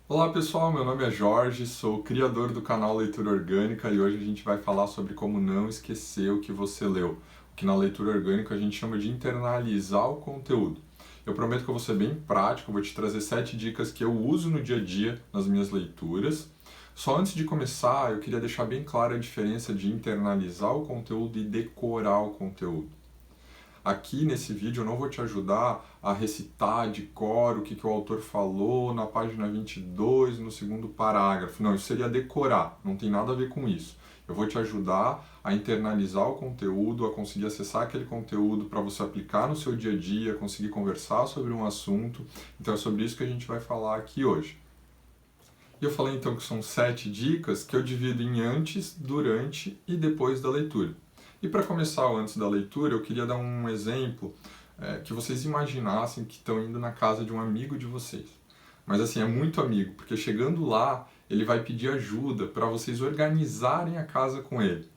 Olá pessoal, meu nome é Jorge, sou criador do canal Leitura Orgânica e hoje a gente vai falar sobre como não esquecer o que você leu, o que na leitura orgânica a gente chama de internalizar o conteúdo. Eu prometo que eu vou ser bem prático, vou te trazer 7 dicas que eu uso no dia a dia nas minhas leituras. Só antes de começar, eu queria deixar bem clara a diferença de internalizar o conteúdo e decorar o conteúdo. Aqui nesse vídeo eu não vou te ajudar a recitar de cor o que o autor falou na página 22, no segundo parágrafo. Não, isso seria decorar, não tem nada a ver com isso. Eu vou te ajudar a internalizar o conteúdo, a conseguir acessar aquele conteúdo para você aplicar no seu dia a dia, conseguir conversar sobre um assunto. Então é sobre isso que a gente vai falar aqui hoje. E eu falei então que são 7 dicas que eu divido em antes, durante e depois da leitura. E para começar o antes da leitura, eu queria dar um exemplo que vocês imaginassem que estão indo na casa de um amigo de vocês. Mas assim, é muito amigo, porque chegando lá, ele vai pedir ajuda para vocês organizarem a casa com ele.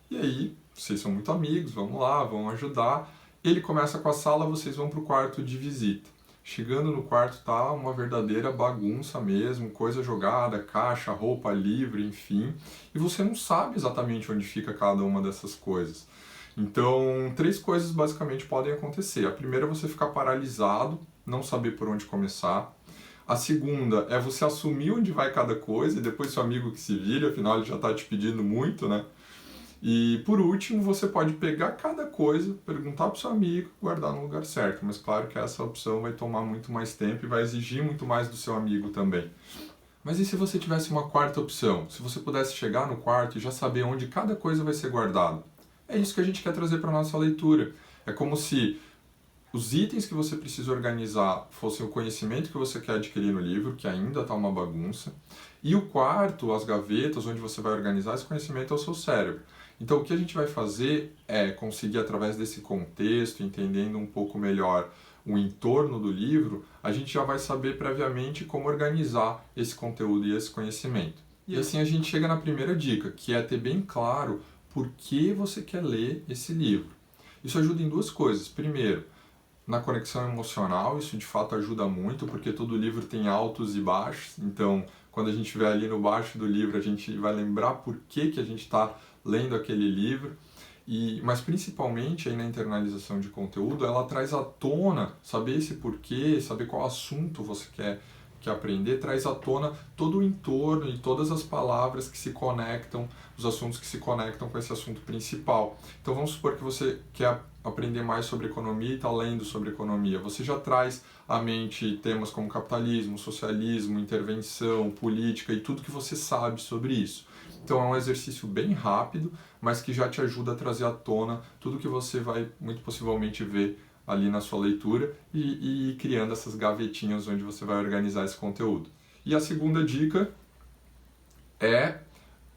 E aí, vocês são muito amigos, vamos lá, vão ajudar. Ele começa com a sala, vocês vão para o quarto de visita. Chegando no quarto tá uma verdadeira bagunça mesmo, coisa jogada, caixa, roupa livre, enfim. E você não sabe exatamente onde fica cada uma dessas coisas. Então, 3 coisas basicamente podem acontecer. A primeira é você ficar paralisado, não saber por onde começar. A segunda é você assumir onde vai cada coisa e depois seu amigo que se vire, afinal ele já está te pedindo muito, né? E por último, você pode pegar cada coisa, perguntar para o seu amigo, guardar no lugar certo. Mas claro que essa opção vai tomar muito mais tempo e vai exigir muito mais do seu amigo também. Mas e se você tivesse uma quarta opção? Se você pudesse chegar no quarto e já saber onde cada coisa vai ser guardada? É isso que a gente quer trazer para a nossa leitura. É como se os itens que você precisa organizar fossem o conhecimento que você quer adquirir no livro, que ainda está uma bagunça, e o quarto, as gavetas, onde você vai organizar esse conhecimento é o seu cérebro. Então, o que a gente vai fazer é conseguir, através desse contexto, entendendo um pouco melhor o entorno do livro, a gente já vai saber previamente como organizar esse conteúdo e esse conhecimento. E assim a gente chega na primeira dica, que é ter bem claro por que você quer ler esse livro. Isso ajuda em 2 coisas. Primeiro, na conexão emocional, isso de fato ajuda muito, porque todo livro tem altos e baixos, então quando a gente estiver ali no baixo do livro, a gente vai lembrar por que a gente está lendo aquele livro, mas principalmente aí na internalização de conteúdo, ela traz à tona, saber esse porquê, saber qual assunto você quer aprender, traz à tona todo o entorno e todas as palavras que se conectam, os assuntos que se conectam com esse assunto principal. Então vamos supor que você quer aprender mais sobre economia e está lendo sobre economia. Você já traz à mente temas como capitalismo, socialismo, intervenção, política e tudo que você sabe sobre isso. Então é um exercício bem rápido, mas que já te ajuda a trazer à tona tudo que você vai muito possivelmente ver ali na sua leitura e ir criando essas gavetinhas onde você vai organizar esse conteúdo. E a segunda dica é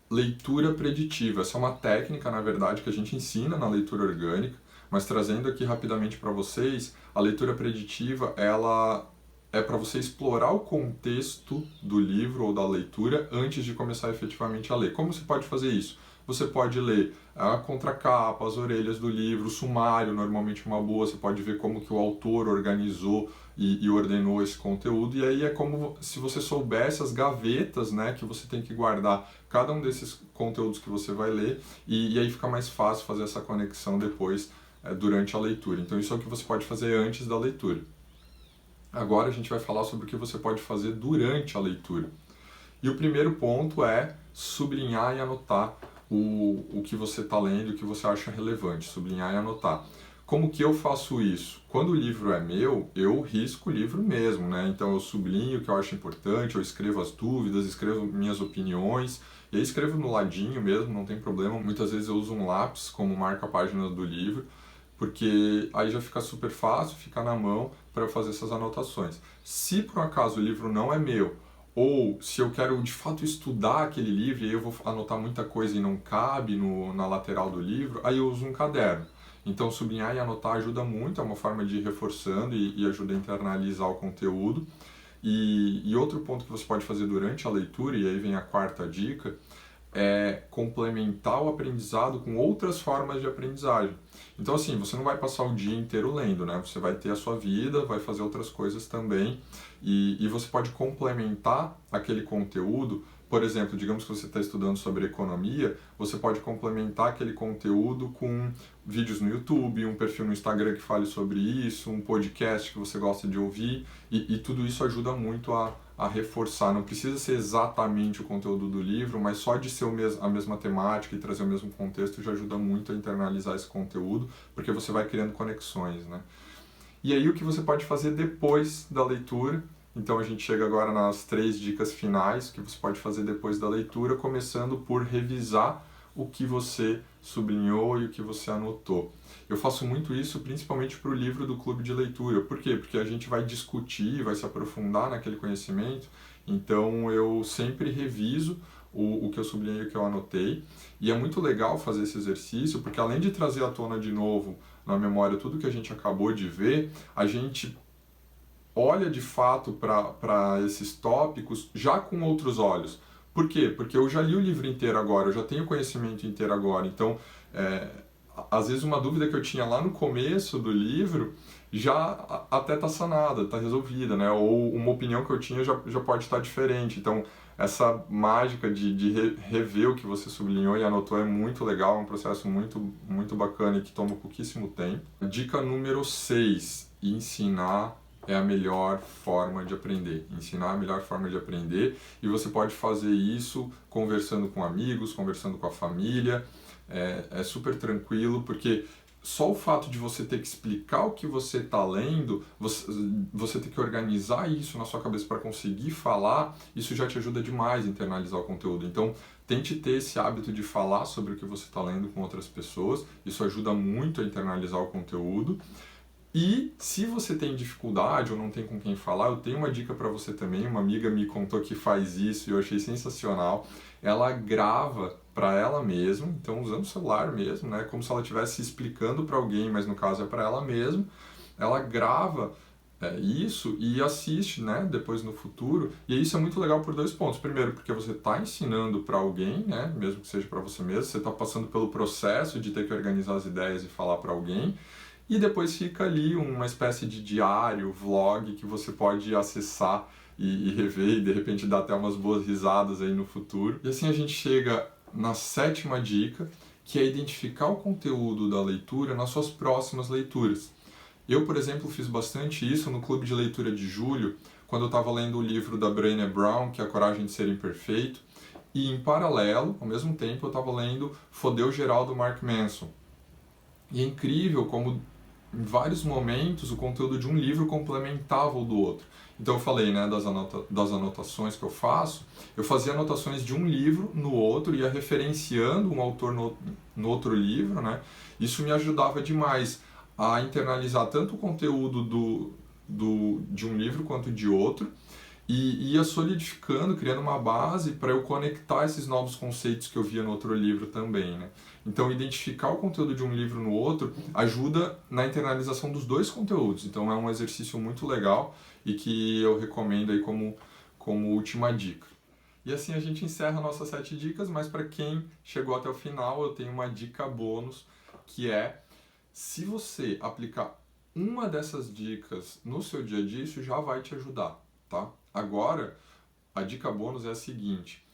leitura preditiva. Essa é uma técnica, na verdade, que a gente ensina na leitura orgânica, mas trazendo aqui rapidamente para vocês, a leitura preditiva, ela é para você explorar o contexto do livro ou da leitura antes de começar efetivamente a ler. Como você pode fazer isso? Você pode ler a contracapa, as orelhas do livro, o sumário, normalmente uma boa, você pode ver como que o autor organizou e ordenou esse conteúdo, e aí é como se você soubesse as gavetas, né, que você tem que guardar cada um desses conteúdos que você vai ler, e aí fica mais fácil fazer essa conexão depois, durante a leitura. Então isso é o que você pode fazer antes da leitura. Agora a gente vai falar sobre o que você pode fazer durante a leitura. E o primeiro ponto é sublinhar e anotar o que você está lendo, o que você acha relevante, sublinhar e anotar. Como que eu faço isso? Quando o livro é meu, eu risco o livro mesmo, né? Então eu sublinho o que eu acho importante, eu escrevo as dúvidas, escrevo minhas opiniões, e aí escrevo no ladinho mesmo, não tem problema. Muitas vezes eu uso um lápis como marca-página do livro, porque aí já fica super fácil, fica na mão para eu fazer essas anotações. Se por acaso o livro não é meu, ou se eu quero de fato estudar aquele livro e aí eu vou anotar muita coisa e não cabe na lateral do livro, aí eu uso um caderno. Então sublinhar e anotar ajuda muito, é uma forma de ir reforçando e ajuda a internalizar o conteúdo. E outro ponto que você pode fazer durante a leitura, e aí vem a quarta dica, é complementar o aprendizado com outras formas de aprendizagem. Então, assim, você não vai passar o dia inteiro lendo, né? Você vai ter a sua vida, vai fazer outras coisas também, e você pode complementar aquele conteúdo. Por exemplo, digamos que você está estudando sobre economia, você pode complementar aquele conteúdo com vídeos no YouTube, um perfil no Instagram que fale sobre isso, um podcast que você gosta de ouvir, e tudo isso ajuda muito a reforçar. Não precisa ser exatamente o conteúdo do livro, mas só de ser a mesma temática e trazer o mesmo contexto já ajuda muito a internalizar esse conteúdo, porque você vai criando conexões, né? E aí o que você pode fazer depois da leitura? Então a gente chega agora nas 3 dicas finais que você pode fazer depois da leitura, começando por revisar o que você sublinhou e o que você anotou. Eu faço muito isso principalmente para o livro do clube de leitura. Por quê? Porque a gente vai discutir, vai se aprofundar naquele conhecimento, então eu sempre reviso o que eu sublinhei, o que eu anotei, e é muito legal fazer esse exercício, porque além de trazer à tona de novo na memória tudo que a gente acabou de ver, a gente olha de fato para esses tópicos já com outros olhos. Por quê? Porque eu já li o livro inteiro agora, eu já tenho conhecimento inteiro agora. Então, às vezes uma dúvida que eu tinha lá no começo do livro já até está sanada, está resolvida, né? Ou uma opinião que eu tinha já pode estar diferente. Então, essa mágica de rever o que você sublinhou e anotou é muito legal, é um processo muito bacana e que toma pouquíssimo tempo. Dica número 6, ensinar é a melhor forma de aprender. Ensinar é a melhor forma de aprender, e você pode fazer isso conversando com amigos, conversando com a família. É super tranquilo, porque só o fato de você ter que explicar o que você está lendo, você ter que organizar isso na sua cabeça para conseguir falar, isso já te ajuda demais a internalizar o conteúdo. Então, tente ter esse hábito de falar sobre o que você está lendo com outras pessoas, isso ajuda muito a internalizar o conteúdo. E se você tem dificuldade ou não tem com quem falar, eu tenho uma dica para você também. Uma amiga me contou que faz isso e eu achei sensacional. Ela grava para ela mesma, então usando o celular mesmo, né, como se ela estivesse explicando para alguém, mas no caso é para ela mesma. Ela grava isso e assiste, né, depois no futuro. E isso é muito legal por 2 pontos. Primeiro, porque você está ensinando para alguém, né, mesmo que seja para você mesmo. Você está passando pelo processo de ter que organizar as ideias e falar para alguém. E depois fica ali uma espécie de diário, vlog, que você pode acessar e rever e de repente dar até umas boas risadas aí no futuro. E assim a gente chega na 7ª dica, que é identificar o conteúdo da leitura nas suas próximas leituras. Eu, por exemplo, fiz bastante isso no clube de leitura de julho, quando eu estava lendo o livro da Brené Brown, que é A Coragem de Ser Imperfeito, e em paralelo, ao mesmo tempo, eu estava lendo Fodeu Geral do Mark Manson. E é incrível como em vários momentos o conteúdo de um livro complementava o do outro. Então eu falei, né, das anotações que eu faço, eu fazia anotações de um livro no outro, ia referenciando um autor no outro livro, né? Isso me ajudava demais a internalizar tanto o conteúdo de um livro quanto de outro, e ia solidificando, criando uma base para eu conectar esses novos conceitos que eu via no outro livro também, né? Então, identificar o conteúdo de um livro no outro ajuda na internalização dos 2 conteúdos. Então, é um exercício muito legal e que eu recomendo aí como última dica. E assim a gente encerra nossas 7 dicas, mas para quem chegou até o final, eu tenho uma dica bônus, que é: se você aplicar uma dessas dicas no seu dia a dia, isso já vai te ajudar, tá? Agora, a dica bônus é a seguinte: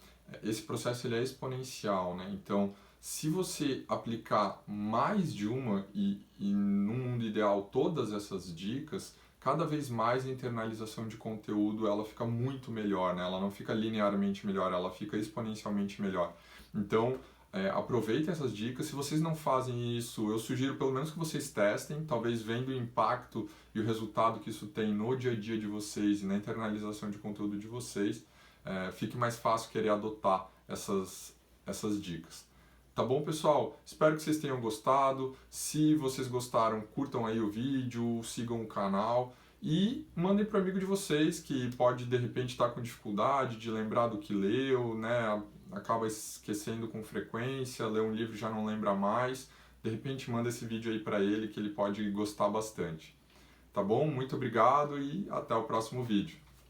esse processo ele é exponencial, né? Então, se você aplicar mais de uma e no mundo ideal todas essas dicas, cada vez mais a internalização de conteúdo ela fica muito melhor, né? Ela não fica linearmente melhor, ela fica exponencialmente melhor. Então, aproveitem essas dicas. Se vocês não fazem isso, eu sugiro pelo menos que vocês testem, talvez vendo o impacto e o resultado que isso tem no dia a dia de vocês e na internalização de conteúdo de vocês, fique mais fácil querer adotar essas dicas. Tá bom, pessoal? Espero que vocês tenham gostado. Se vocês gostaram, curtam aí o vídeo, sigam o canal e mandem para o amigo de vocês que pode, de repente, estar com dificuldade de lembrar do que leu, né? Acaba esquecendo com frequência, lê um livro e já não lembra mais. De repente, manda esse vídeo aí para ele que ele pode gostar bastante. Tá bom? Muito obrigado e até o próximo vídeo.